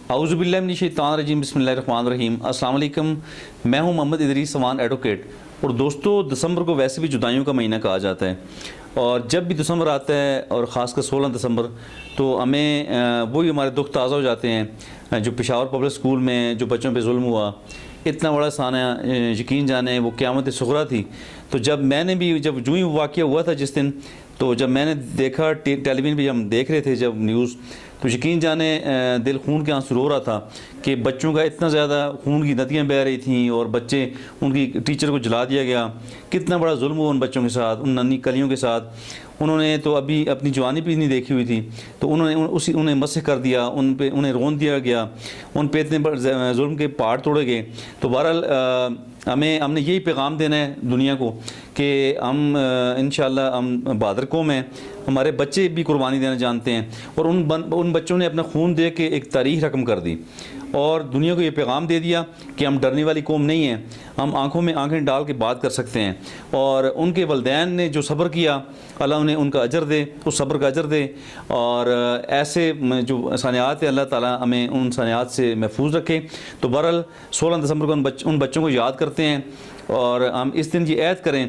औज़ुबिल्लाहिमिनश्शैतानिर्रजीम बिस्मिल्लाहिर्रहमानिर्रहीम। अस्सलाम वालेकुम। मैं हूं मोहम्मद इदरीस सवान एडवोकेट। और दोस्तों, दिसंबर को वैसे भी जुदाइयों का महीना कहा जाता है, और जब भी दिसंबर आता है और ख़ासकर 16 दिसंबर, तो हमें वही हमारे दुख ताज़ा हो जाते हैं। जो पेशावर पब्लिक स्कूल में जो बच्चों पे जुल्म हुआ, इतना बड़ा साना, यकीन जाने वो क़यामत सुग़रा थी। तो जब मैंने भी जब जो ही वाक़या हुआ था जिस दिन, तो जब मैंने देखा टेलीविज़न पे, हम देख रहे थे जब न्यूज़, तो यकीन जाने दिल खून के आंसू रो रहा था कि बच्चों का इतना ज़्यादा खून की नदियाँ बह रही थीं और बच्चे, उनकी टीचर को जला दिया गया। कितना बड़ा जुल्म हुआ उन बच्चों के साथ, उन नन्ही कलियों के साथ। उन्होंने तो अभी अपनी जवानी भी नहीं देखी हुई थी, तो उन्हें मस्से कर दिया, उन्हें रोन दिया गया, उन पे इतने बड़े जुल्म के पहाड़ तोड़े गए। तो बहरहाल हमने यही पैगाम देना है दुनिया को कि हम इंशाअल्लाह हम बहादुर कौम हैं, हमारे बच्चे भी कुर्बानी देना जानते हैं। और उन बच्चों ने अपना खून दे के एक तारीख रकम कर दी और दुनिया को ये पैगाम दे दिया कि हम डरने वाली कौम नहीं हैं, हम आंखों में आंखें डाल के बात कर सकते हैं। और उनके वलदैन ने जो सब्र किया, अल्लाह उन्हें उनका अजर दे, उस सब्र का अजर दे। और ऐसे जो सनियात है, अल्लाह ताला हमें उन सनियात से महफूज रखे। तो बहरहाल 16 दिसंबर को उन बच्चों को याद करते हैं, और हम इस दिन ये ऐद करें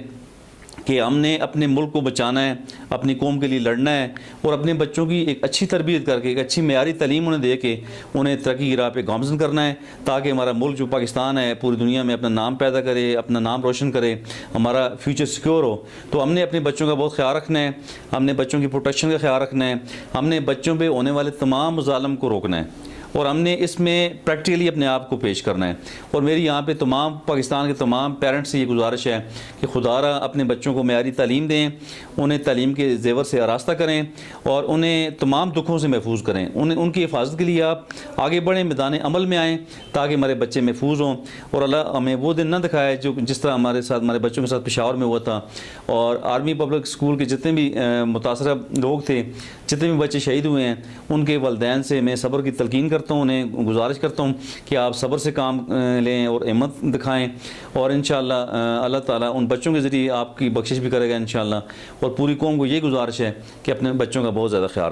कि हमने अपने मुल्क को बचाना है, अपनी कौम के लिए लड़ना है, और अपने बच्चों की एक अच्छी तरबियत करके, एक अच्छी मेयारी तालीम उन्हें दे के उन्हें तरक्की की राह पे गामज़न करना है, ताकि हमारा मुल्क जो पाकिस्तान है पूरी दुनिया में अपना नाम पैदा करे, अपना नाम रोशन करे, हमारा फ्यूचर सिक्योर हो। तो हमने अपने बच्चों का बहुत ख्याल रखना है, हमने बच्चों की प्रोटेक्शन का ख्याल रखना है, हमने बच्चों पर होने वाले तमाम मुज़ालम को रोकना है, और हमने इसमें प्रैक्टिकली अपने आप को पेश करना है। और मेरी यहाँ पे तमाम पाकिस्तान के तमाम पेरेंट्स से ये गुजारिश है कि खुदारा अपने बच्चों को मेयारी तालीम दें, उन्हें तालीम के ज़ेवर से आरास्ता करें, और उन्हें तमाम दुखों से महफूज करें। उनकी हिफाजत के लिए आप आगे बढ़ें, मैदान अमल में आएँ, ताकि हमारे बच्चे महफूज हों। और अल्लाह हमें वो दिन ना दिखाए जो जिस तरह हमारे साथ, हमारे बच्चों के साथ पेशावर में हुआ था। और आर्मी पब्लिक स्कूल के जितने भी मुतासरा लोग थे, जितने भी बच्चे शहीद हुए हैं, उनके वलदैन से मैं सब्र की तलकीन करता हूँ, उन्हें गुजारिश करता हूँ कि आप सब्र से काम लें और हिम्मत दिखाएं, और इंशाअल्लाह अल्लाह ताला उन बच्चों के ज़रिए आपकी बख्शिश भी करेगा इंशाअल्लाह। और पूरी कौम को ये गुजारिश है कि अपने बच्चों का बहुत ज़्यादा ख्याल